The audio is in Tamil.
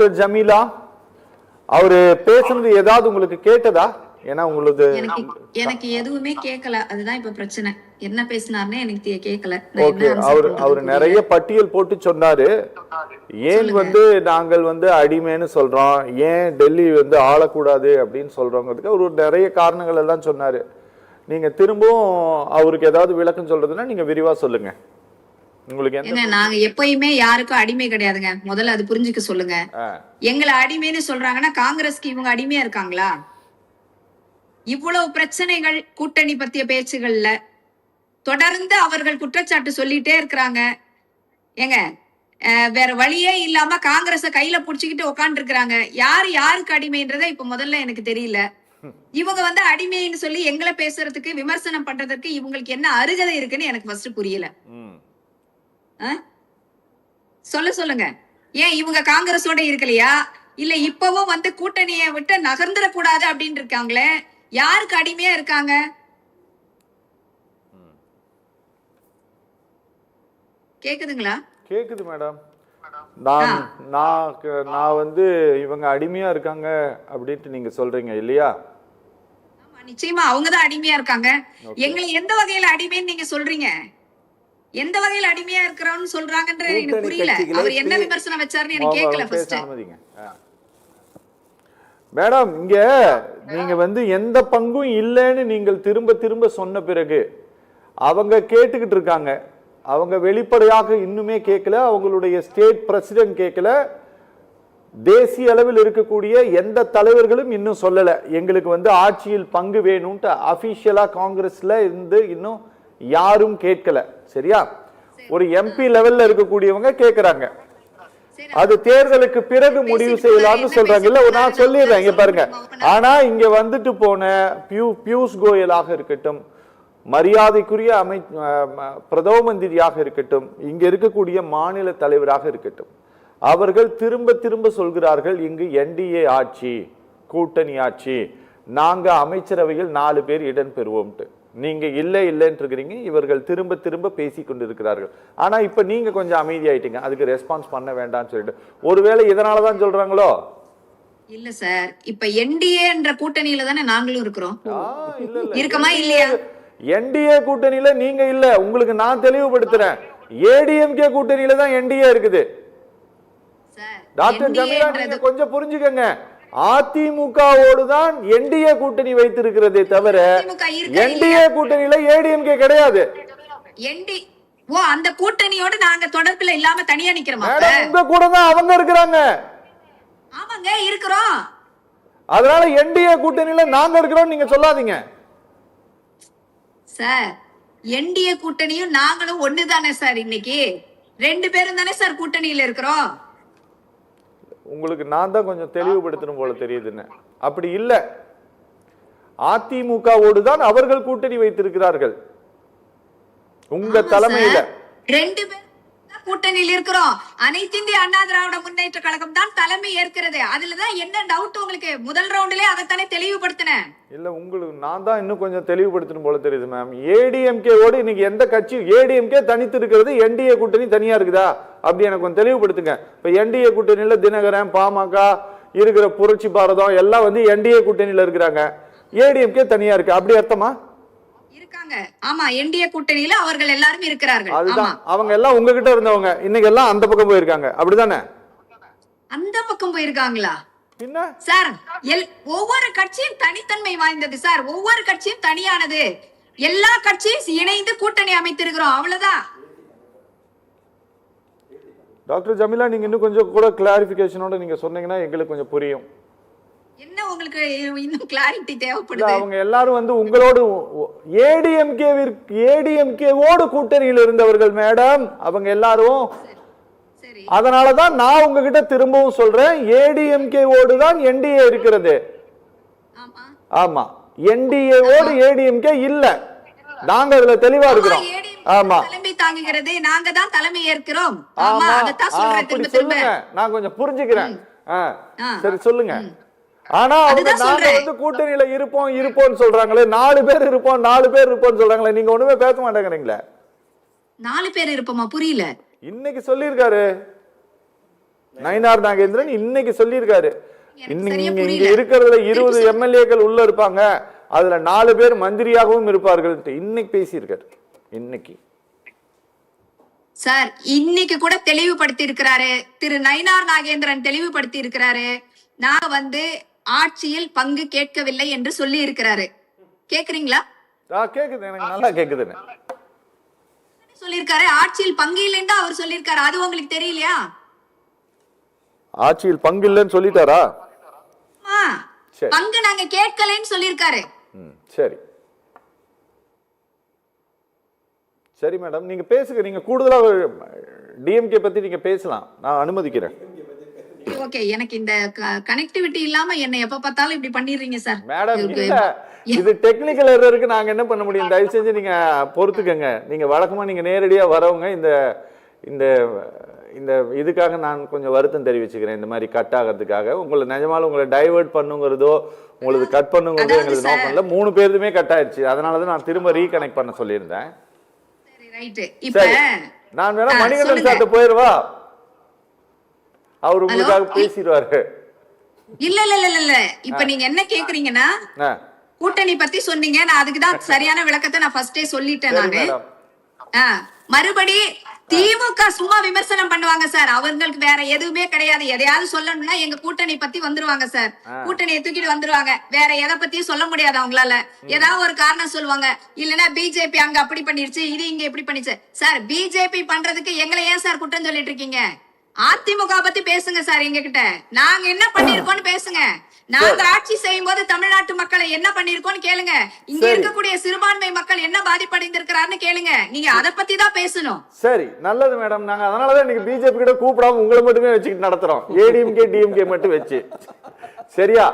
டாக்டர் ஜமீலா அவரு பேசுனது ஏதாவது உங்களுக்கு கேட்டதா? ஏன்னா உங்களுக்கு எனக்கு எதுவுமே கேட்கல, அதுதான் இப்ப பிரச்சனை. என்ன பேசினார்னே எனக்கு கேட்கல. ஓகே, அவர் நிறைய பட்டியல் போட்டு சொன்னாரு. ஏன் நாங்கள் அடிமைன்னு சொல்றோம், ஏன் டெல்லி ஆளக்கூடாது அப்படின்னு சொல்றோங்கிறதுக்கு அவர் நிறைய காரணங்கள் எல்லாம் சொன்னாரு. நீங்க திரும்பவும் அவருக்கு ஏதாவது விளக்கம் சொல்றதுன்னா நீங்க விரிவா சொல்லுங்க. உங்களுக்கு நாங்க எப்பயுமே யாருக்கும் அடிமை கிடையாதுங்க, முதல்ல அது புரிஞ்சுக்க சொல்லுங்க. எங்களை அடிமைன்னு சொல்றாங்கன்னா காங்கிரஸ்க்கு இவங்க அடிமையா இருக்காங்களா? இவ்வளவு பிரச்சனைகள் கூட்டணி பத்திய பேச்சுகள்ல தொடர்ந்து அவர்கள் குற்றச்சாட்டு சொல்லிட்டே இருக்கிறாங்க. ஏங்க வேற வழியே இல்லாம காங்கிரஸ கையில புடிச்சுக்கிட்டு உட்காந்து இருக்கிறாங்க. யாருக்கு அடிமைன்றத இப்ப முதல்ல எனக்கு தெரியல. இவங்க அடிமைன்னு சொல்லி எங்களை பேசுறதுக்கு விமர்சனம் பண்றதுக்கு இவங்களுக்கு என்ன அருகதை இருக்குன்னு எனக்கு ஃபர்ஸ்ட் புரியல. சொல்லுங்க, ஏன் இவங்க காங்கிரஸோட இருக்கலையா? இல்ல இப்பவும் கூட்டணியை விட்டு நகர்ந்துட கூடாது அப்படின்னு இருக்காங்களே, யாருக்கு அடிமையா இருக்காங்க? கேக்குதுங்களா? கேக்குது மேடம். நான் இவங்க அடிமையா இருக்காங்க அப்படின்ட்டு நீங்க சொல்றீங்க இல்லையா? நிச்சயமா அவங்கதான் அடிமையா இருக்காங்க. எங்களை எந்த வகையில அடிமைன்னு நீங்க சொல்றீங்க? எந்த வகையில அடிமையா இருக்கிறோம்னு சொல்றாங்கன்ற எனக்கு புரியல. அவர் என்ன விமர்சனம் வச்சாருன்னு எனக்கு கேட்கல. ஃபர்ஸ்ட் மேடம், இங்க நீங்க எந்த பங்கும் இல்லைன்னு நீங்கள் திரும்ப திரும்ப சொன்ன பிறகு அவங்க கேட்டுக்கிட்டு இருக்காங்க. அவங்க வெளிப்படையாக இன்னுமே கேட்கல, அவங்களுடைய ஸ்டேட் பிரசிடென்ட் கேட்கல, தேசிய அளவில் இருக்கக்கூடிய எந்த தலைவர்களும் இன்னும் சொல்லல எங்களுக்கு ஆட்சியில் பங்கு வேணும்ட்டு. அபிஷியலா காங்கிரஸ்ல இருந்து இன்னும் யாரும் கேட்கல. சரியா? ஒரு எம்பி லெவல்ல இருக்கக்கூடியவங்க கேட்கறாங்க. அது தேர்தலுக்கு பிறகு முடிவு செய்யலாம்னு சொல்றாங்க. இல்ல நான் சொல்லிடுறேன், இங்க பாருங்க. ஆனா இங்க போன பியூஷ் கோயலாக இருக்கட்டும், மரியாதைக்குரிய பிரதம மந்திரியாக இருக்கட்டும், இங்க இருக்கக்கூடிய மாநில தலைவராக இருக்கட்டும், அவர்கள் திரும்ப திரும்ப சொல்கிறார்கள் இங்கு என்டிஏ ஆட்சி, கூட்டணி ஆட்சி, நாங்க அமைச்சரவையில் 4 பேர் இடம் பெறுவோம்ட்டு. நீங்க இல்லைன்னு இருக்கிறீங்க. இவர்கள் திரும்ப திரும்ப பேசி கொண்டிருக்கிறார்கள். ஆனா இப்ப நீங்க கொஞ்சம் அமைதியாயிட்டீங்க, அதுக்கு ரெஸ்பான்ஸ் பண்ண வேண்டாம்னு சொல்லிட்டு. ஒருவேளை இதனாலதான் சொல்றாங்களோ? இல்ல சார், இப்ப என்டிஏ என்ற கூட்டணியில தானே நாங்களும் இருக்கிறோம். இருக்கமா இல்லையா? என்டிஏ கூட்டணியில நீங்க இல்ல. உங்களுக்கு நான் தெளிவுபடுத்துறேன், ஏடிஎம்கே கூட்டணியில தான் என்டிஏ இருக்குது. டாக்டர் ஜமீலா, நீங்க கொஞ்சம் புரிஞ்சுக்கங்க. அதிமுகவோடு தான் என்டிஏ கூட்டணி வைத்திருக்கிறதே தவிர என்டிஏ கூட்டணியில ஏடிஎம்கே கிடையாது. அந்த கூட்டணியோட நாங்க தொடர்பில் இல்லாம தனியா நிக்கிறோமா? உங்க கூட தான் அவங்க இருக்கிறாங்க. ஆமாங்க, இருக்கிறோம். அதனால என்டிஏ கூட்டணியில நாங்க இருக்கிறோம் நீங்க சொல்லாதீங்க சார். என்டிஏ கூட்டணியும் நாங்களும் ஒண்ணுதானே சார். இன்னைக்கு 2 பேரும் தானே சார் கூட்டணியில இருக்கிறோம். உங்களுக்கு நான் தான் கொஞ்சம் தெளிவுபடுத்தணும் போல தெரியுதுன்னு. அப்படி இல்ல, அதிமுகவோடு தான் அவர்கள் கூட்டணி வைத்திருக்கிறார்கள் உங்க தலைமையில. 2 பேர் கூட்டணியில் இருக்கிறோம். அனைத்து இந்திய அண்ணா திராவிட முன்னேற்ற கழகம் தான் தலைமை ஏற்கிறது. அதுலதான் என்ன டவுட் உங்களுக்கு? முதல் ரவுண்ட்லயே அதைத்தானே தெளிவுபடுத்தினேன். இல்ல, உங்களுக்கு நான் தான் இன்னும் கொஞ்சம் தெளிவுபடுத்தணும் போல தெரியுது மேம். ஏடிஎம்கேவோடு இன்னைக்கு எந்த கட்சி? ஏடிஎம்கே தனித்து இருக்கிறது, என்டிஏ கூட்டணி தனியா இருக்குதா? அப்படி எனக்கு கொஞ்சம் தெளிவுபடுத்துங்க. இப்ப என்டிஏ கூட்டணியில தினகரன், பாமக இருக்கிற, புரட்சி பாரதம் எல்லாம் என்டிஏ கூட்டணியில இருக்கிறாங்க, ஏடிஎம்கே தனியா இருக்கு, அப்படி அர்த்தமா? இருக்காங்க. ஆமா, என்டிஏ கூட்டணியில அவர்கள் எல்லாரும் இருக்கிறார்கள். அதுதான், அவங்க எல்லாம் உங்ககிட்ட இருந்தவங்க இன்னைக்கு எல்லாம் அந்த பக்கம் போயிருக்காங்க, அப்படிதானே? அந்த பக்கம் போயிருக்காங்களா? என்ன சார், ஒவ்வொரு கட்சியும் தனித்தன்மை வாய்ந்தது சார். ஒவ்வொரு கட்சியும் தனியானது. எல்லா கட்சியும் இணைந்து கூட்டணி அமைத்திருக்கிறோம், அவ்வளவுதான். டாக்டர் ஜமீலா, நீங்க இன்னும் கொஞ்சம் கூட கிளாரிபிகேஷனோட நீங்க சொன்னீங்கன்னா எங்களுக்கு கொஞ்சம் புரியும். என்ன உங்களுக்கு இன்னும் கிளாரிட்டி தேவைப்படுது? அவங்க எல்லாரும் உங்களோடு ஏடிஎம்கேவோடு கூட்டணியில் இருந்தவர்கள் மேடம், அவங்க எல்லாரும். அதனாலதான் நான் உங்ககிட்ட திரும்பவும் சொல்றேன், ஏடிஎம்கேவோடு தான் என்டிஏ இருக்கிறது. ஆமா, என்டிஏவோடு ஏடிஎம்கே இல்ல. நாங்க அதுல தெளிவா இருக்கிறோம். ஆமா, தலைமை தாங்குகிறது, நாங்க தான் தலைமை ஏற்கிறோம். ஆமா, அப்படி சொல்லுங்க, நான் கொஞ்சம் புரிஞ்சுக்கிறேன். சரி, சொல்லுங்க. ஆனா அவங்க நாங்க கூட்டணியில இருப்போம்னு சொல்றாங்களே, 4 பேர் இருப்போம் சொல்றாங்களே, நீங்க ஒண்ணுமே பேச மாட்டேங்கிறீங்களே. 4 பேர் இருப்போமா? புரியல. இன்னைக்கு சொல்லிருக்காரு. நயினார் நாகேந்திரன் இன்னைக்கு சொல்லியிருக்காரு. எனக்கு சரியா இங்க புரியல. இருக்கிறதுல 20 எம்எல்ஏக்கள் உள்ள இருப்பாங்க, அதுல 4 பேர் மந்திரியாகவும் இருப்பார்கள் இன்னைக்கு பேசியிருக்காரு. இன்னைக்கு சார் இன்னைக்கு கூட தெளிவுபடுத்தி இருக்கிறாரு, திரு நயினார் நாகேந்திரன் தெளிவுபடுத்தி இருக்கிறாரு. நான் ஆட்சியில் பங்கு கேட்கவில்லை என்று சொல்லி இருக்கிறாரு. கேக்குறீங்களா? கேக்குது, எனக்கு நல்லா கேக்குதுன்னு சொல்லிருக்காரு. ஆட்சியில் பங்கு இல்லைன்னு அவர் சொல்லிருக்காரு. அது உங்களுக்கு தெரியலையா? ஆட்சியில் பங்கு இல்லைன்னு சொல்லிட்டாரா? சரி. பங்கு நாங்க கேட்கலன்னு சொல்லிருக்காரு. சரி சரி மேடம், நீங்க பேசுங்க. நீங்க கூடுதலா டிஎம்கே பத்தி நீங்க பேசலாம், நான் அனுமதிக்கிறேன். ஓகே, எனக்கு இந்த கனெக்டிவிட்டி இல்லாம என்ன எப்ப பார்த்தாலும் இப்படி பண்ணிடுறீங்க சார். மேடம் இல்ல, இது டெக்னிக்கல் எரருக்கு நாங்க என்ன பண்ண முடியும்? தயவு செஞ்சு நீங்க பொறுத்துக்கங்க. நீங்க வழக்கமா நீங்க நேரடியா வரவங்க, இந்த இந்த இந்த இதுக்காக நான் கொஞ்சம் வருத்தம் தெரிவிச்சுக்கிறேன். இந்த மாதிரி கட் ஆகிறதுக்காக உங்களை நிஜமாலும் உங்களை டைவர்ட் பண்ணுங்கிறதோ உங்களுக்கு கட் பண்ணுங்கிறதோ எங்களுக்கு நோக்கம் இல்லை. 3 பேருமே கட் ஆயிடுச்சு, அதனாலதான் நான் திரும்ப ரீகனெக்ட் பண்ண சொல்லியிருந்தேன். நான் வேணா மணிகண்டன் சார்ட்ட போயிருவா, அவர் உங்களுக்காக பேசிடுவாரு. இல்ல இல்ல இல்ல இல்ல, இப்ப நீங்க என்ன கேக்குறீங்கன்னா கூட்டணி பத்தி சொன்னீங்க, நான் அதுக்குதான் சரியான விளக்கத்தை நான் ஃபர்ஸ்டே சொல்லிட்டேன். நானு மறுபடி திமுக சும்மா விமர்சனம் பண்ணுவாங்க சார், அவங்களுக்கு வேற எதுவுமே கிடையாது. எதையாவது சொல்லணும்னா எங்க கூட்டணி பத்தி வந்துருவாங்க சார், கூட்டணியை தூக்கிட்டு வந்துருவாங்க. வேற எதை பத்தியும் சொல்ல முடியாது அவங்களால. ஏதாவது ஒரு காரணம் சொல்லுவாங்க, இல்லன்னா பிஜேபி அங்க அப்படி பண்ணிருச்சு, இது இங்க இப்படி பண்ணிச்சு. சார் பிஜேபி பண்றதுக்கு எங்களை ஏன் சார் குற்றம் சொல்லிட்டு இருக்கீங்க? அதிமுக பத்தி பேசுங்க சார், எங்க கிட்ட நாங்க என்ன பண்ணிருக்கோம்னு பேசுங்க. நாங்க ஆட்சி செய்யும் போது தமிழ்நாட்டு மக்களை என்ன பண்ணிருக்கோம்னு கேளுங்க. இங்க இருக்கக்கூடிய சிறுபான்மை மக்கள் என்ன பாதிப்படைந்திருக்கிறாருன்னு கேளுங்க. நீங்க அதை பத்தி தான் பேசணும். சரி, நல்லது மேடம். நாங்க அதனாலதான் இன்னைக்கு பிஜேபி கிட்ட கூப்பிடாம உங்களை மட்டுமே வச்சுக்கிட்டு நடத்துறோம், ஏடிஎம்கே டிஎம்கே மட்டும் வச்சு. சரியா?